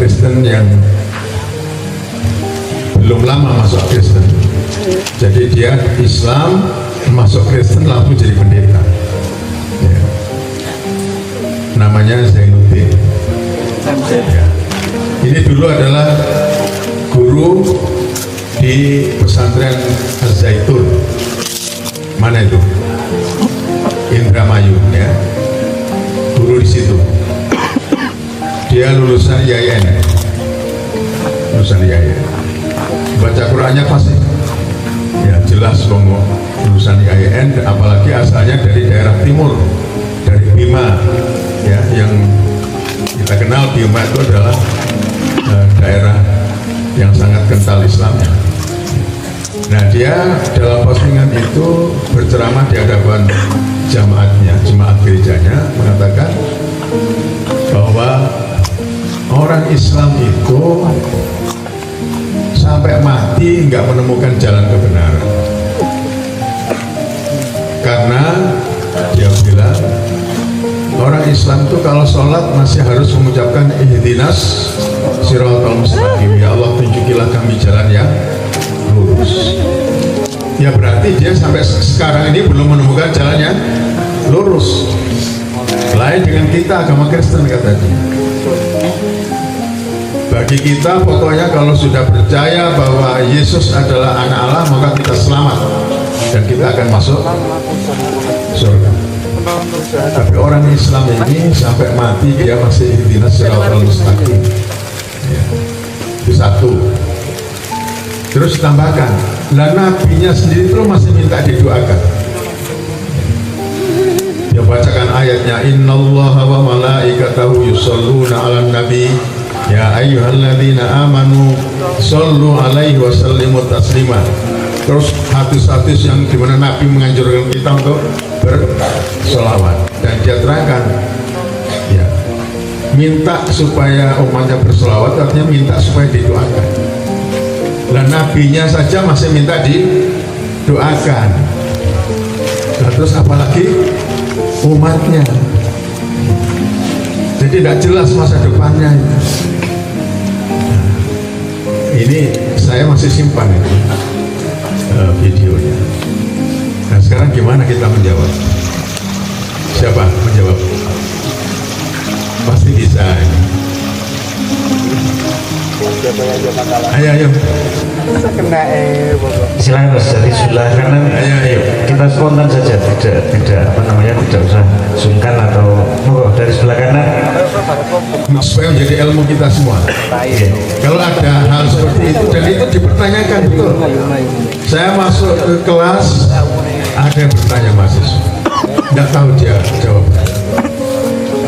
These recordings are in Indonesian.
Kristen yang belum lama masuk Kristen. Jadi dia Islam masuk Kristen langsung jadi pendeta. Ya. Namanya Zainuddin. Ya. Ini dulu adalah guru di pesantren Az-Zaitun. Mana itu? Indramayu, ya. Guru di situ. Dia lulusan IAIN. Lulusan IAIN. Baca Qurannya pasti. Ya jelas Kongo lulusan IAIN, apalagi asalnya dari daerah timur, dari Bima, ya, yang kita kenal Bima itu adalah daerah yang sangat kental Islamnya. Nah dia dalam postingan itu berceramah di hadapan jemaatnya, jemaat gerejanya, mengatakan bahwa orang Islam itu sampai mati nggak menemukan jalan kebenaran, karena dia bilang orang Islam itu kalau sholat masih harus mengucapkan ihdinas siratal mustaqim, ya Allah tunjukilah kami jalan yang lurus. Ya berarti dia sampai sekarang ini belum menemukan jalan yang lurus. Lain dengan kita agama Kristen katanya. Bagi kita pokoknya kalau sudah percaya bahwa Yesus adalah anak Allah, maka kita selamat dan kita akan masuk surga. Tapi orang Islam ini sampai mati dia masih ihdinas siratal mustaqim. Ya. Itu satu. Terus tambahkan, lah nabinya sendiri itu masih minta didoakan. Ya bacakan ayatnya, innallaha wa malaikatahu yusholluna 'alan nabi ya ayyuhalladzina amanu shollu 'alaihi wa sallimu taslima. Terus hadis-hadis yang dimana Nabi menganjurkan kita untuk bersolawat, dan dia terangkan ya minta supaya umatnya bersolawat artinya minta supaya didoakan. Dan nabinya saja masih minta didoakan. Nah, terus apalagi umatnya. Jadi tidak jelas masa depannya. Ini saya masih simpan itu videonya. Nah sekarang gimana kita menjawab? Siapa menjawab? Pasti bisa. Ayo. Silakan Mas, jadi silakan. Ayo. Kita spontan saja, tidak usah sungkan atau dari sebelah kanan. Supaya menjadi ilmu kita semua. Kalau ada hal seperti itu dan itu dipertanyakan betul. Saya masuk ke kelas, ada yang bertanya mahasiswa, tidak tahu dia jawab.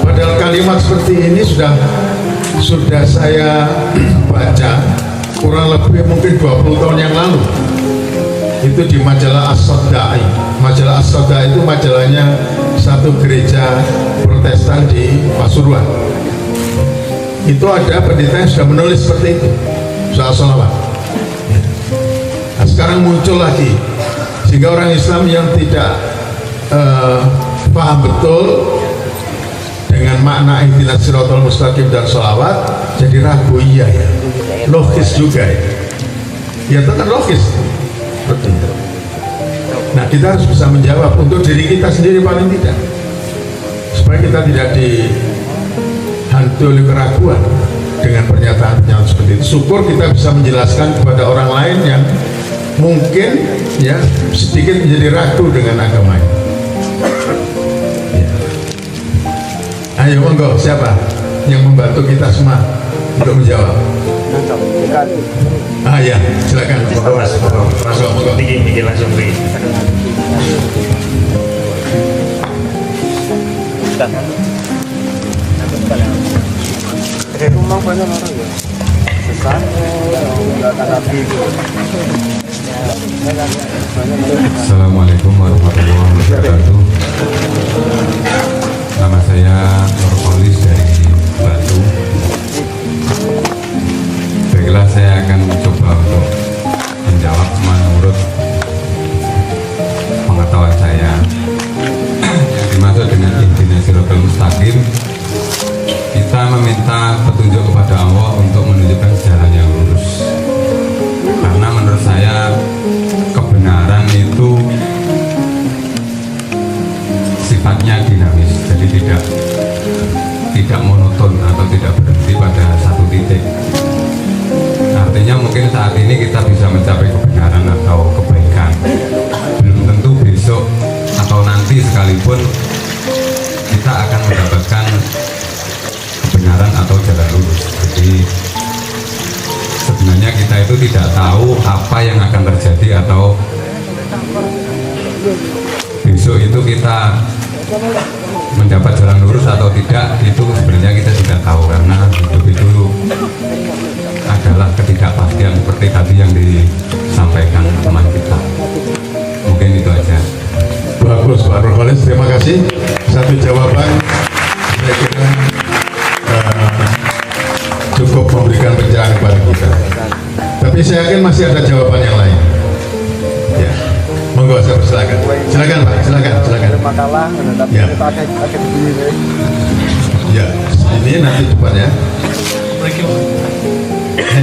Padahal kalimat seperti ini sudah saya baca kurang lebih mungkin 20 tahun yang lalu. Itu di majalah As-Saddai. Majalah As-Saddai itu majalahnya satu gereja Protestan di Pasuruan. Itu ada pendeta yang sudah menulis seperti itu soal sholawat. Nah, sekarang muncul lagi sehingga orang Islam yang tidak paham betul dengan makna ihdinas siratal mustaqim dan sholawat jadi ragu. Iya ya, logis juga ya. Ya itu kan logis, betul. Nah kita harus bisa menjawab untuk diri kita sendiri paling tidak, supaya kita tidak dihantui oleh keraguan dengan pernyataan-pernyataan seperti itu. Syukur kita bisa menjelaskan kepada orang lain yang mungkin ya sedikit menjadi ragu dengan agamanya. Ayo monggo, siapa yang membantu kita semua untuk menjawab? Ya, silakan. Masuk tinggi langsung tinggi. Rumah banyak orang ya. Besar, Assalamualaikum warahmatullahi wabarakatuh. Nama saya Nurholis dari Batu. Baiklah, saya akan mencoba untuk menjawab menurut pengetahuan saya. Yang dimaksud dengan ihdinas siratal mustaqim, kita meminta meminta petunjuk kepada Allah untuk menunjukkan jalan yang lurus. Karena menurut saya kebenaran itu sifatnya dinamis, jadi tidak monoton atau tidak berhenti pada satu titik. Artinya mungkin saat ini kita bisa mencapai kebenaran atau kebaikan, belum tentu besok atau nanti sekalipun kita akan mendapatkan kebenaran atau jalan lurus. Jadi sebenarnya kita itu tidak tahu apa yang akan terjadi atau besok itu kita mendapat jalan lurus atau tidak, itu sebenarnya kita tidak tahu, karena hidup itu adalah ketidakpastian seperti tadi yang disampaikan teman kita. Mungkin itu aja. Bagus Pak Nurholis, terima kasih. Satu jawaban saya kira cukup memberikan pencerahan kepada kita. Tapi saya yakin masih ada jawaban yang lain. Ya, monggo saya persilakan. Silakan Pak, silakan. Makalah, tapi Ya. kita agak begini. Ya, ini nanti depan ya.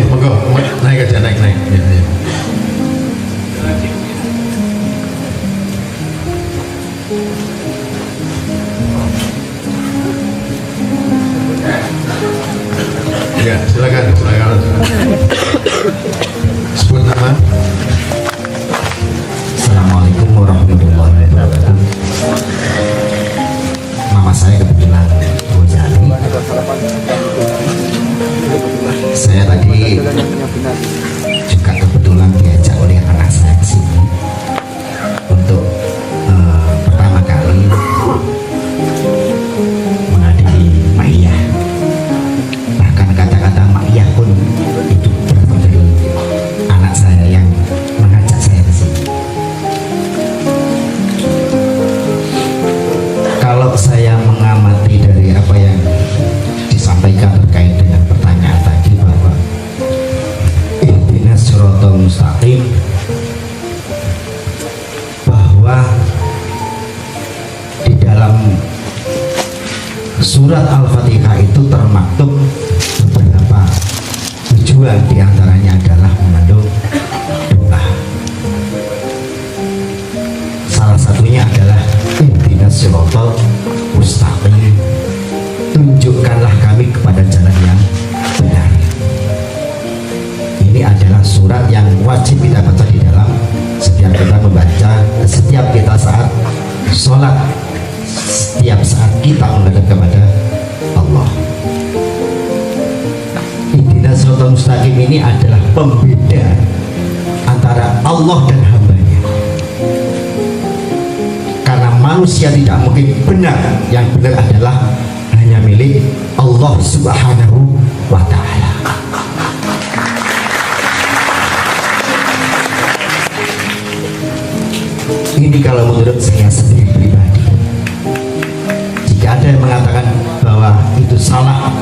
Monggo, naik aja, naik. Ya. Ya, silakan. Sebut nama. Assalamualaikum warahmatullahi wabarakatuh. Nama saya kebetulan Ghazali. Saya tadi juga kebetulan diajak oleh anak saya ke sini untuk pertama kali menghadiri Ma'iyah. Bahkan kata-kata Ma'iyah pun itu berasal dari anak saya yang mengajak saya ke sini. Kalau saya mengamati dari apa yang disampaikan terkait dengan pertanyaan tadi, bahwa ihdinas siratal mustaqim, bahwa di dalam surat Al-Fatihah itu termaktub beberapa tujuan, diantaranya adalah mengandung doa. Salah satunya adalah ihdinas siratal mustaqim, tunjukkanlah kami kepada jalan yang benar. Ini adalah surat yang wajib kita baca di dalam setiap kita membaca, setiap kita saat sholat, setiap saat kita menghadap kepada Allah. Ihdinas siratal mustaqim ini adalah pembeda antara Allah dan hambanya. Karena manusia tidak mungkin benar, yang benar adalah hanya milik Allah Subhanahu wa Ta'ala. Ini kalau menurut saya sendiri pribadi. Jika ada yang mengatakan bahwa itu salah,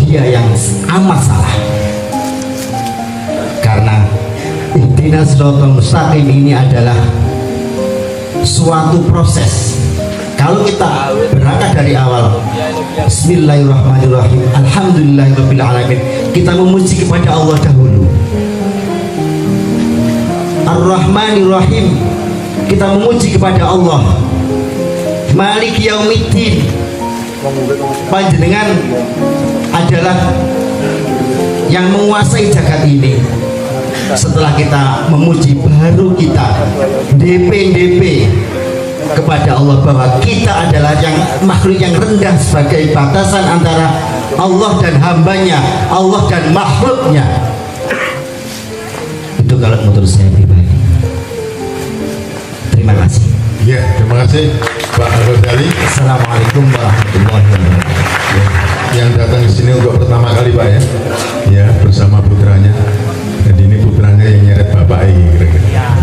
dia yang amat salah. Karena ihdinas siratal mustaqim ini adalah suatu proses. Kalau kita berangkat dari awal, Bismillahirrahmanirrahim, Alhamdulillahirabbil alamin, kita memuji kepada Allah dahulu. Ar-Rahmanirrahim, kita memuji kepada Allah. Maliki yaumiddin, panjenengan adalah yang menguasai jagat ini. Setelah kita memuji, baru kita DP kepada Allah bahwa kita adalah yang makhluk yang rendah sebagai batasan antara Allah dan hambanya, Allah dan makhluknya. Itu kalau menurut saya pribadi. Terima kasih. Ya, terima kasih Pak Ghazali. Assalamualaikum warahmatullahi wabarakatuh. Yang datang ke sini untuk pertama kali Pak ya. Ya, bersama putranya. Jadi ini putranya yang nyeret bapak ini kira-kira.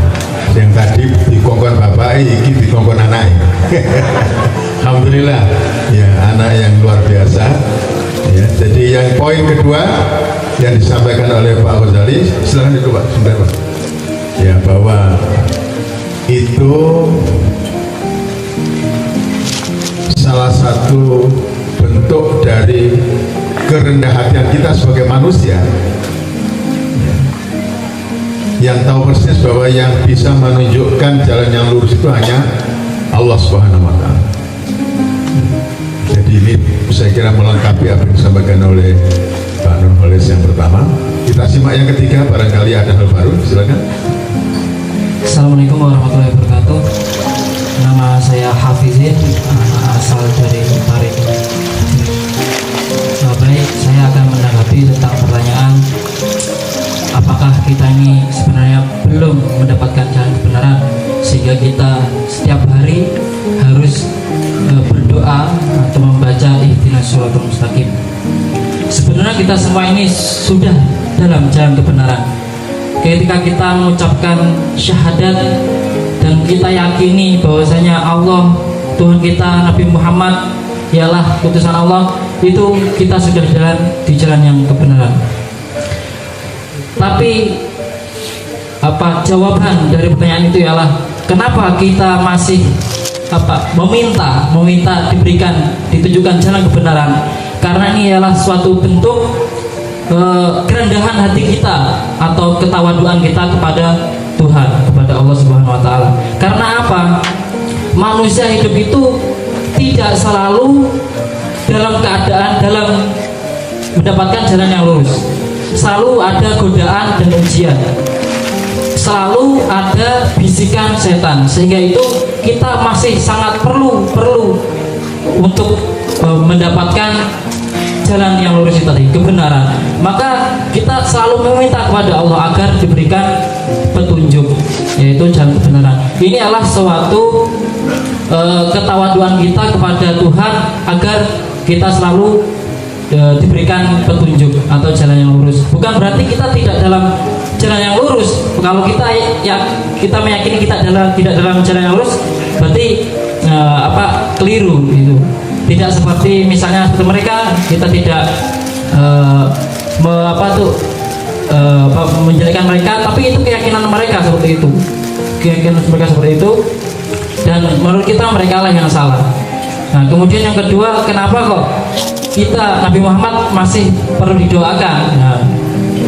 Yang tadi dikongkon bapak ini dikongkon anak. Alhamdulillah. Ya, anak yang luar biasa. Ya, jadi yang poin kedua yang disampaikan oleh Pak Ghazali, silahkan itu Pak, sebentar Pak. Ya, bahwa itu salah satu bentuk dari kerendah hatian kita sebagai manusia, yang tahu persis bahwa yang bisa menunjukkan jalan yang lurus itu hanya Allah Subhanahu wa Ta'ala. Jadi ini saya kira melengkapi apa yang disampaikan oleh Pak Nurholis yang pertama. Kita simak yang ketiga, barangkali ada hal baru, silakan. Assalamualaikum warahmatullahi wabarakatuh. Nama saya Hafizin, asal dari Paris. Baik, saya akan menanggapi tentang pertanyaan apakah kita ini sebenarnya belum mendapatkan jalan kebenaran sehingga kita setiap hari harus berdoa atau membaca ihdinas shiratal mustaqim. Sebenarnya kita semua ini sudah dalam jalan kebenaran. Ketika kita mengucapkan syahadat dan kita yakini bahwasanya Allah, Tuhan kita, Nabi Muhammad ialah utusan Allah, itu kita sudah di jalan yang kebenaran. Tapi jawaban dari pertanyaan itu ialah kenapa kita masih meminta ditunjukkan jalan kebenaran? Karena ini ialah suatu bentuk kerendahan hati kita atau ketawaduan kita kepada Tuhan, kepada Allah Subhanahu wa Ta'ala. Karena apa? Manusia hidup itu tidak selalu dalam keadaan mendapatkan jalan yang lurus. Selalu ada godaan dan ujian, selalu ada bisikan setan, sehingga itu kita masih sangat perlu untuk mendapatkan jalan yang lurus itu tadi, kebenaran. Maka kita selalu meminta kepada Allah agar diberikan petunjuk, yaitu jalan kebenaran. Ini adalah suatu ketawaduan kita kepada Tuhan agar kita selalu diberikan petunjuk atau jalan yang lurus. Bukan berarti kita tidak dalam jalan yang lurus. Kalau kita meyakini kita tidak dalam jalan yang lurus, berarti keliru gitu. Tidak seperti misalnya seperti mereka, kita tidak menjelekkan mereka, tapi itu keyakinan mereka seperti itu. Keyakinan mereka seperti itu, dan menurut kita mereka lah yang salah. Nah, kemudian yang kedua, kenapa kok kita Nabi Muhammad masih perlu didoakan? Nah,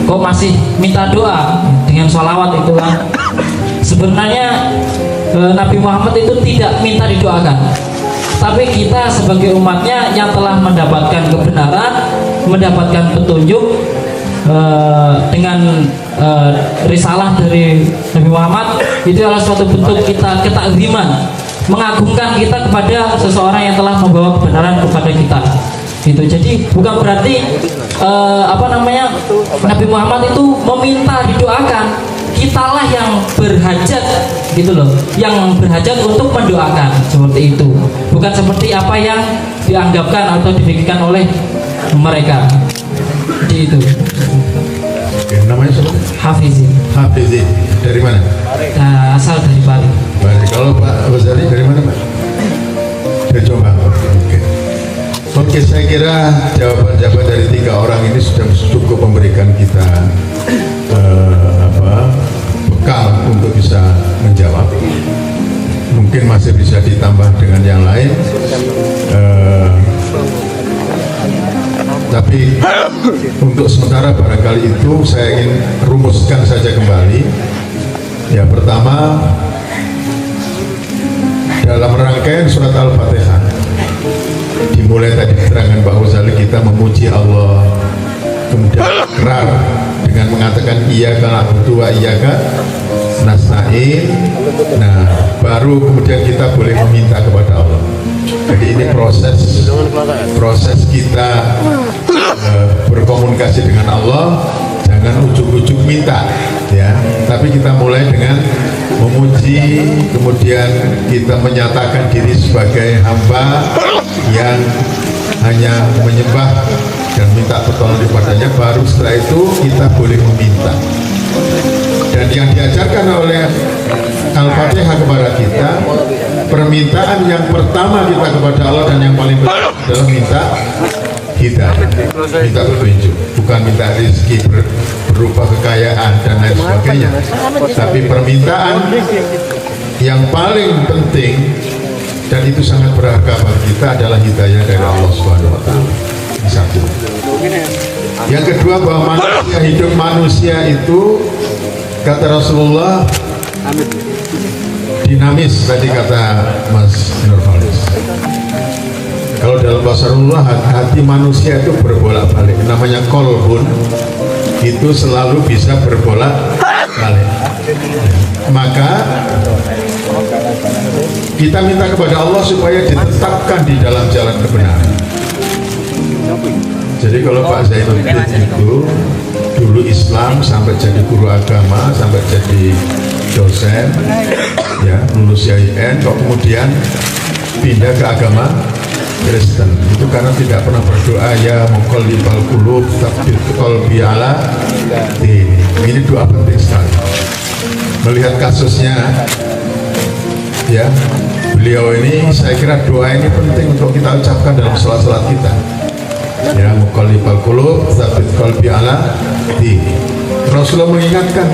kok masih minta doa dengan sholawat itu kan? Sebenarnya Nabi Muhammad itu tidak minta didoakan, tapi kita sebagai umatnya yang telah mendapatkan kebenaran, mendapatkan petunjuk dengan risalah dari Nabi Muhammad, itu adalah suatu bentuk kita ketakziman, mengagungkan kita kepada seseorang yang telah membawa kebenaran kepada kita. Gitu. Jadi bukan berarti Nabi Muhammad itu meminta didoakan. Kitalah yang berhajat, gitu loh, yang berhajat untuk mendoakan, seperti itu. Bukan seperti apa yang dianggapkan atau dipikirkan oleh mereka. Jadi itu. Oke, namanya siapa? Hafizin. Hafizin. Dari mana? Asal dari Bali. Bali. Kalau Pak Ghazali dari mana, Pak? Dari Jombang. Oke, saya kira jawaban-jawaban dari tiga orang ini sudah cukup memberikan kita bekal untuk bisa menjawab. Mungkin masih bisa ditambah dengan yang lain, tapi untuk sementara barangkali itu saya ingin rumuskan saja kembali. Ya, pertama, dalam rangkaian surat Al-Fatihah dimulai tadi keterangan bahwa kita memuji Allah, kemudian ikrar dengan mengatakan iyyaka na'budu wa iyyaka nasta'in. Nah, baru kemudian kita boleh meminta kepada Allah. Jadi ini proses kita berkomunikasi dengan Allah. Jangan ujuk-ujuk minta, ya. Tapi kita mulai dengan memuji, kemudian kita menyatakan diri sebagai hamba yang hanya menyembah dan minta pertolongan kepadanya. Baru setelah itu kita boleh meminta. Dan yang diajarkan oleh Al-Fatihah kepada kita, permintaan yang pertama kita kepada Allah dan yang paling penting adalah minta hidayah, minta petunjuk, bukan minta rezeki berupa kekayaan dan lain sebagainya. Tapi permintaan yang paling penting dan itu sangat berharga bagi kita adalah hidayah dari Allah Subhanahu wa Ta'ala. Satu. Yang kedua, bahwa hidup manusia itu kata Rasulullah dinamis, tadi kata Mas Nurfalis. Kalau dalam bahasa Rasulullah, hati manusia itu berbolak-balik, namanya kolbun, itu selalu bisa berbolak-balik. Maka kita minta kepada Allah supaya ditetapkan di dalam jalan kebenaran. Jadi kalau Pak Zainuddin itu dulu Islam sampai jadi guru agama, sampai jadi dosen, ya lulus YIN, kok kemudian pindah ke agama Kristen, itu karena tidak pernah berdoa ya muqallibal qulub tsabbit qalbi ala dinik. Ini doa penting sekali. Melihat kasusnya, ya beliau ini, saya kira doa ini penting untuk kita ucapkan dalam salat-salat kita. Ya muqallibal qulub tsabbit qalbi ala dinik. Rasulullah mengingatkan,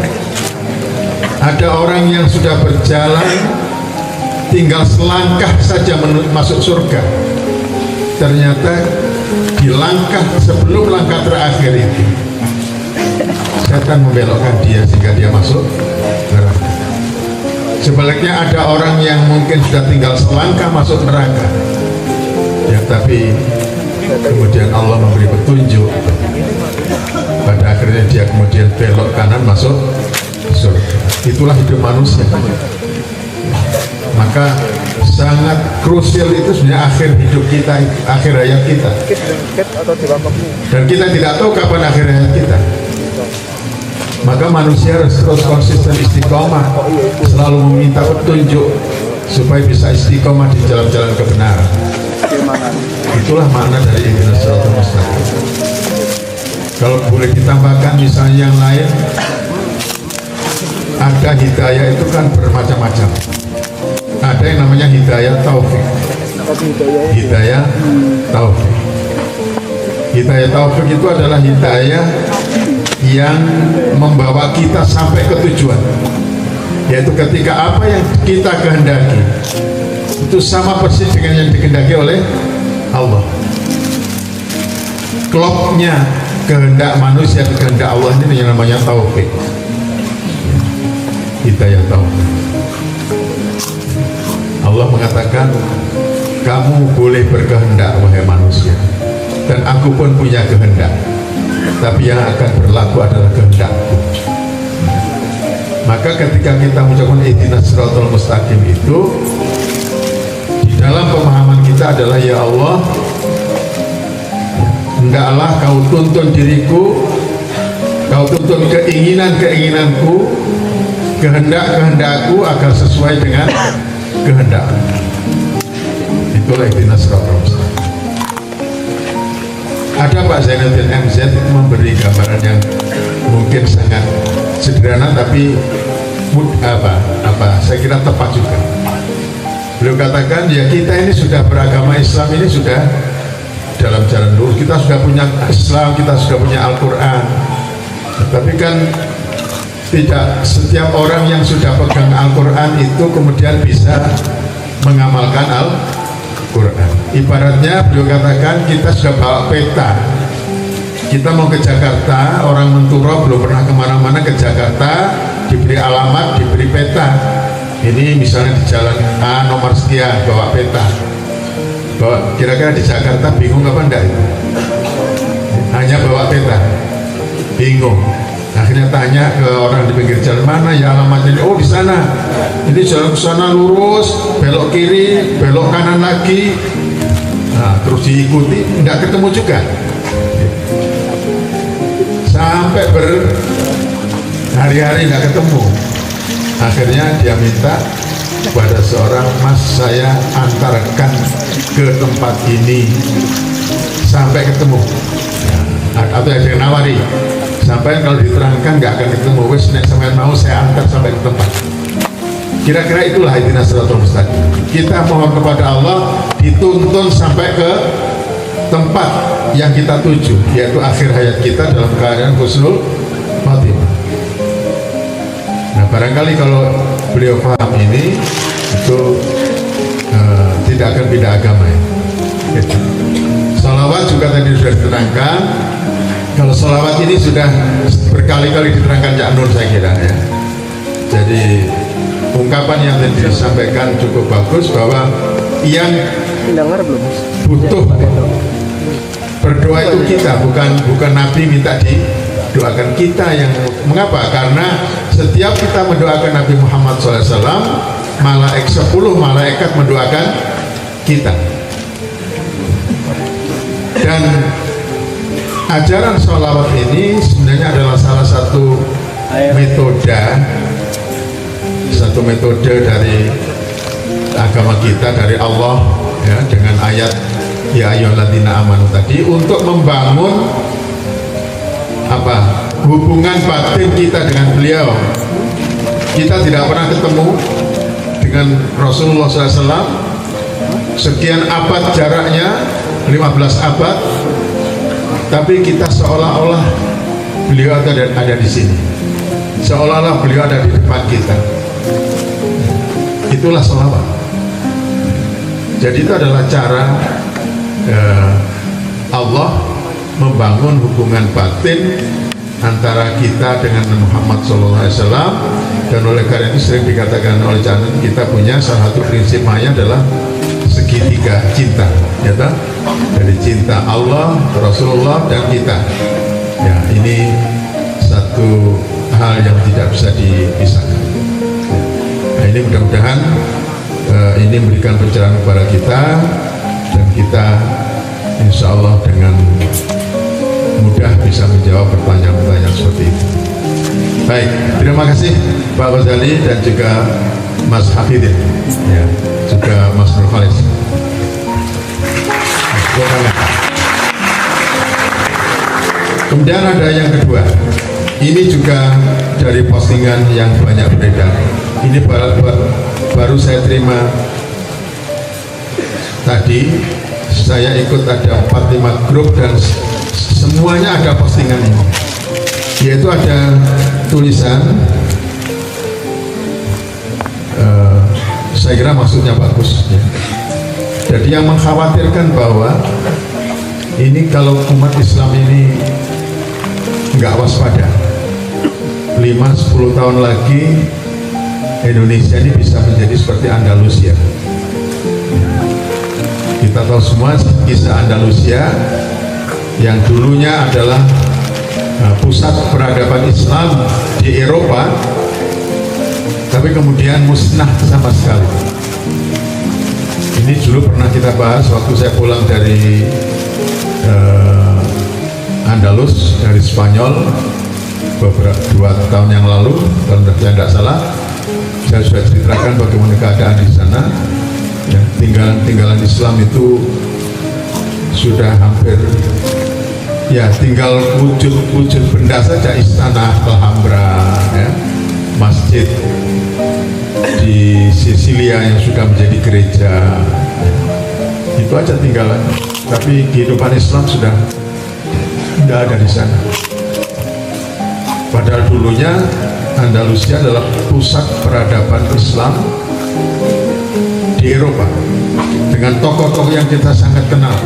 ada orang yang sudah berjalan tinggal selangkah saja masuk surga, ternyata di langkah sebelum langkah terakhir itu setan membelokkan dia sehingga dia masuk neraka. Sebaliknya ada orang yang mungkin sudah tinggal selangkah masuk neraka, ya tapi kemudian Allah memberi petunjuk, pada akhirnya dia kemudian belok kanan masuk surga. Itulah hidup manusia. Maka sangat krusial itu sebenarnya akhir hidup kita, akhir hayat kita, dan kita tidak tahu kapan akhir hayat kita. Maka manusia harus terus konsisten istiqomah, selalu meminta petunjuk supaya bisa istiqomah di jalan-jalan kebenaran. Itulah makna dari ihdinas siratal mustaqim. Kalau boleh ditambahkan misalnya yang lain, ada hidayah itu kan bermacam-macam. Ada yang namanya hidayah taufik. Hidayah taufik. Hidayah taufik itu adalah hidayah yang membawa kita sampai ke tujuan, yaitu ketika apa yang kita kehendaki itu sama persis dengan yang dikehendaki oleh Allah. Klopnya kehendak manusia ke kehendak Allah ini yang namanya taufik. Hidayah taufik. Allah mengatakan, kamu boleh berkehendak wahai manusia, dan aku pun punya kehendak, tapi yang akan berlaku adalah kehendakku. Maka ketika kita mengucapkan ihdinas siratal mustaqim itu, di dalam pemahaman kita adalah, ya Allah, hendaklah kau tuntun diriku, kau tuntun keinginan-keinginanku, kehendak-kehendakku agar sesuai dengan kehendak. Itulah ihdinas siratal mustaqim. Ada Pak Zainuddin MZ itu memberi gambaran yang mungkin sangat sederhana tapi saya kira tepat juga. Beliau katakan, ya kita ini sudah beragama Islam, ini sudah dalam jalan lurus, kita sudah punya Islam, kita sudah punya Al-Quran, tapi kan tidak setiap orang yang sudah pegang Al-Quran itu kemudian bisa mengamalkan Al-Quran. Ibaratnya beliau katakan, kita sudah bawa peta, kita mau ke Jakarta, orang Menturo belum pernah kemana-mana ke Jakarta, diberi alamat, diberi peta, ini misalnya di jalan A nomor sekian, bawa peta, bawa kira-kira di Jakarta, bingung apa enggak itu? Hanya bawa peta, bingung. Akhirnya tanya ke orang di pinggir jalan, mana ya alamatnya? Oh di sana, ini jalan ke sana lurus, belok kiri, belok kanan lagi. Nah, terus diikuti, nggak ketemu juga. Sampai berhari-hari nggak ketemu. Akhirnya dia minta kepada seorang, mas saya antarkan ke tempat ini sampai ketemu. Atau ada yang nawari, sampai kalau diterangkan nggak akan ketemu, wes nek sampai mau saya antar sampai ke tempat. Kira-kira itulah ihdinas siratal mustaqim. Kita mohon kepada Allah dituntun sampai ke tempat yang kita tuju, yaitu akhir hayat kita dalam keadaan husnul khatimah. Nah, barangkali kalau beliau paham ini, itu tidak akan beda agama ya. Salawat Solawat juga tadi sudah diterangkan. Kalau solawat ini sudah berkali-kali diterangkan Cak Nur saya kira ya. Jadi ungkapan yang tadi disampaikan cukup bagus bahwa yang Dengar belum? butuh berdoa itu kita, bukan Nabi minta didoakan kita yang mengapa? Karena setiap kita mendoakan Nabi Muhammad SAW, 10 malaikat mendoakan kita. Dan ajaran sholawat ini sebenarnya adalah salah satu metode dari agama kita, dari Allah ya, dengan ayat ya ayyuhalladzina amanu tadi, untuk membangun apa? Hubungan batin kita dengan beliau. Kita tidak pernah ketemu dengan Rasulullah SAW, sekian abad jaraknya, 15 abad, tapi kita seolah-olah beliau ada di sini, seolah-olah beliau ada di depan kita. Itulah sholawat. Jadi itu adalah cara Allah membangun hubungan batin antara kita dengan Muhammad SAW. Dan oleh karena itu sering dikatakan oleh Canan, kita punya salah satu prinsip maya adalah segitiga cinta, ya tak? Dari cinta Allah, Rasulullah, dan kita. Ya, ini satu hal yang tidak bisa dipisahkan. Nah, ini mudah-mudahan ini memberikan pencerahan kepada kita, dan kita insya Allah dengan mudah bisa menjawab pertanyaan-pertanyaan seperti itu. Baik, terima kasih Pak Ghazali dan juga Mas Hafidin, ya, juga Mas Nurkhalis. Kemudian ada yang kedua, ini juga dari postingan yang banyak beredar. Ini baru saya terima tadi. Saya ikut ada 4-5 grup dan semuanya ada postingan ini, yaitu ada tulisan, saya kira maksudnya bagus ya. Jadi yang mengkhawatirkan bahwa ini kalau umat Islam ini nggak waspada, 5-10 tahun lagi Indonesia ini bisa menjadi seperti Andalusia. Kita tahu semua kisah Andalusia yang dulunya adalah pusat peradaban Islam di Eropa, tapi kemudian musnah sama sekali. Ini dulu pernah kita bahas waktu saya pulang dari Andalus, dari Spanyol, beberapa 2 tahun yang lalu, kalau saya tidak salah. Saya sudah ceritakan bagaimana keadaan di sana. Ya, tinggalan Islam itu sudah hampir, ya, tinggal wujud benda saja, istana Alhambra, ya, masjid di Sisilia yang sudah menjadi gereja, ya, itu aja tinggalan. Tapi kehidupan Islam sudah tidak ada di sana. Padahal dulunya Andalusia adalah pusat peradaban Islam di Eropa, dengan tokoh-tokoh yang kita sangat kenal,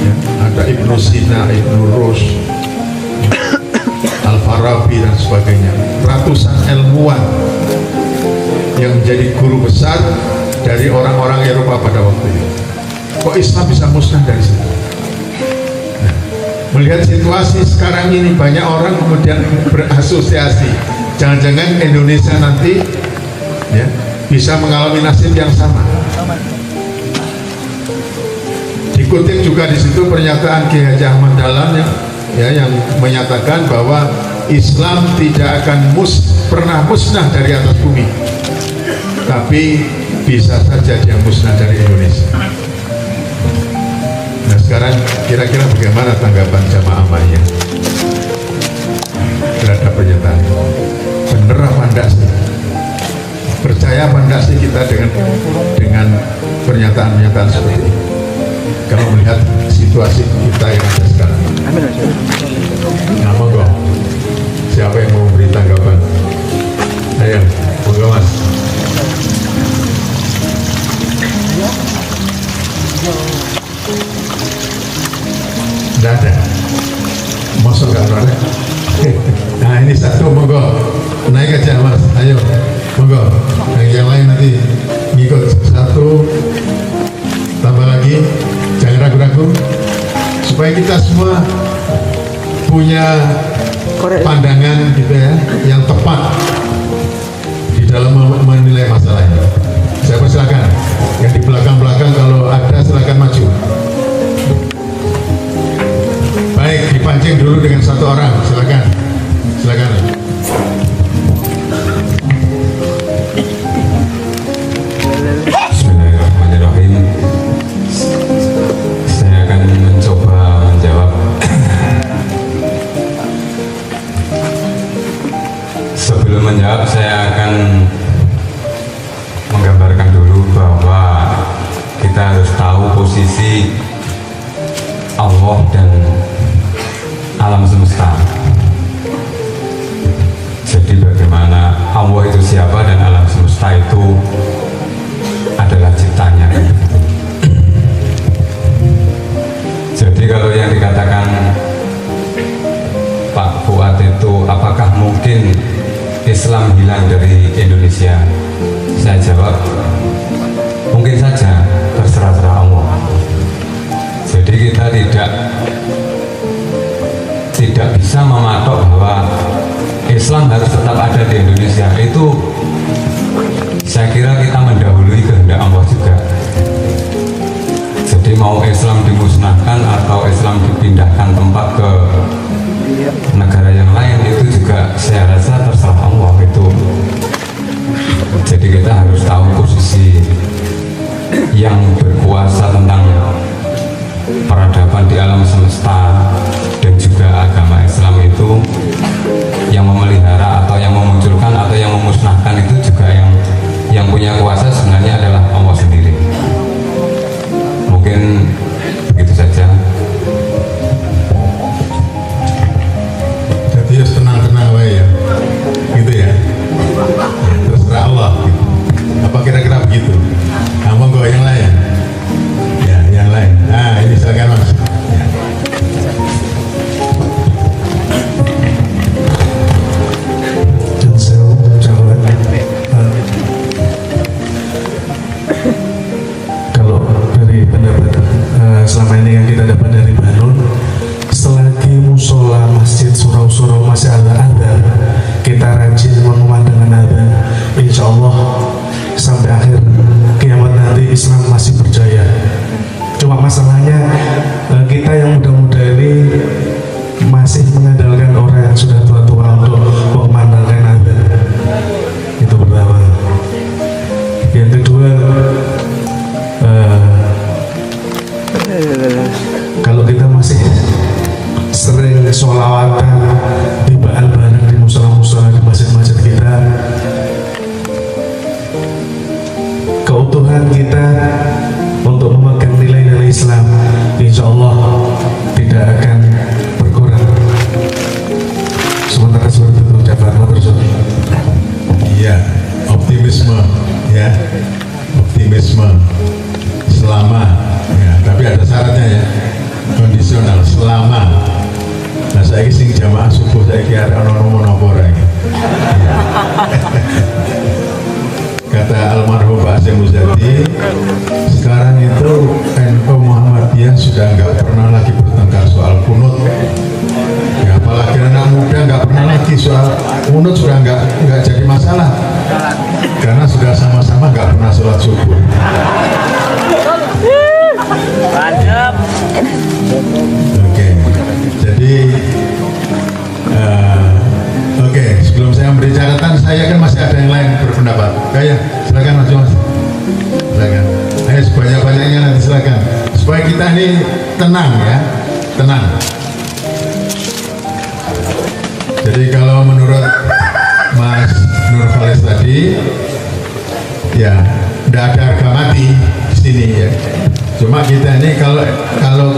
ya, ada Ibnu Sina, Ibnu Rushd, Al-Farabi dan sebagainya. Ratusan ilmuwan yang menjadi guru besar dari orang-orang Eropa pada waktu itu. Kok Islam bisa musnah dari situ? Nah, melihat situasi sekarang ini, banyak orang kemudian berasosiasi, jangan-jangan Indonesia nanti, ya, bisa mengalami nasib yang sama. Dikutip juga di situ pernyataan Ki Haji Ahmad Dahlan yang menyatakan bahwa Islam tidak akan pernah musnah dari atas bumi, tapi bisa saja dia musnah dari Indonesia. Nah, sekarang kira-kira bagaimana tanggapan jamaah Ahmadiyah terhadap pernyataan ini? Bener apa enggak sih? Percaya apa enggak sih kita dengan pernyataan-pernyataan seperti ini, kalau melihat situasi kita yang ada sekarang? Nah, monggo, siapa yang mau beri tanggapan? Ayo, monggo Mas. masuk nggak ada. Nah ini satu, monggo naik aja mas, ayo monggo. Yang lain nanti ngikut satu, tambah lagi, jangan ragu-ragu, supaya kita semua punya pandangan gitu ya, yang tepat di dalam menilai masalah ini. Saya persilakan, yang di belakang-belakang kalau ada silakan maju. Baik, dipancing dulu dengan satu orang, silakan, silakan. Bismillahirrahmanirrahim. Saya akan mencoba menjawab. Sebelum menjawab, saya akan menggambarkan dulu bahwa kita harus tahu posisi Allah dan alam semesta. Jadi bagaimana Allah itu siapa dan alam semesta itu adalah ciptanya. Jadi kalau yang dikatakan Pak Fuad itu apakah mungkin Islam hilang dari Indonesia? Saya jawab, mungkin saja, terserah Allah. Jadi kita tidak bisa mematok bahwa Islam harus tetap ada di Indonesia. Itu saya kira kita mendahului kehendak Allah juga. Jadi mau Islam dimusnahkan atau Islam dipindahkan tempat ke negara yang lain, itu juga saya rasa terserah Allah itu. Jadi kita harus tahu posisi yang berkuasa tentang peradaban di alam semesta dan juga agama Islam itu, yang memelihara atau yang memunculkan atau yang memusnahkan itu juga yang punya kuasa sebenarnya adalah Allah sendiri. Mungkin begitu saja. Jadi harus tenang-tenang wae ya, gitu ya. Terserah Allah. Apa kira-kira begitu? Nah, monggo yang lain. Ya, yang lain. Nah, ini silakan mas. Ya. Dan saya menjawab, kalau dari pendapat selama ini yang kita dapat dari Banun, selagi musola, masjid, surau-surau masih ada, kita rajin mengumandangkan ada, insya Allah sampai akhir kiamat nanti Islam masih berjaya. Cuma masalahnya kita yang muda-muda ini masih mengandalkan orang yang sudah tua-tua untuk mengumandangkan ada. Itu pertama. Yang kedua, kalau kita masih sering sholawatan di bareng di musola-musola di masjid-masjid kita, keutuhan kita untuk memegang nilai-nilai Islam insya Allah tidak akan berkurang. Sementara seperti itu dapat terus. Iya, optimisme ya, optimisme selama ya, tapi ada syaratnya ya, kondisional selama. Nah saya sing jamaah subuh saya kira ono nomor lagi. Kata almarhum Pak Hasyim Muzadi, sekarang itu NU Muhammadiyah sudah nggak pernah lagi bertengkar soal kunut. Ya, apalagi anak muda nggak pernah lagi soal kunut, sudah nggak jadi masalah karena sudah sama-sama nggak pernah sholat subuh. Mantap. Oke, jadi oke, sebelum saya memberi catatan, saya kan masih ada yang lain berpendapat. Kayak silakan Mas Mas, silakan. Ayo sebanyak-banyaknya nanti silakan, supaya kita ini tenang ya, tenang. Jadi kalau menurut Mas Nur Khalis tadi, ya tidak ada harga mati di sini ya. Cuma kita ini kalau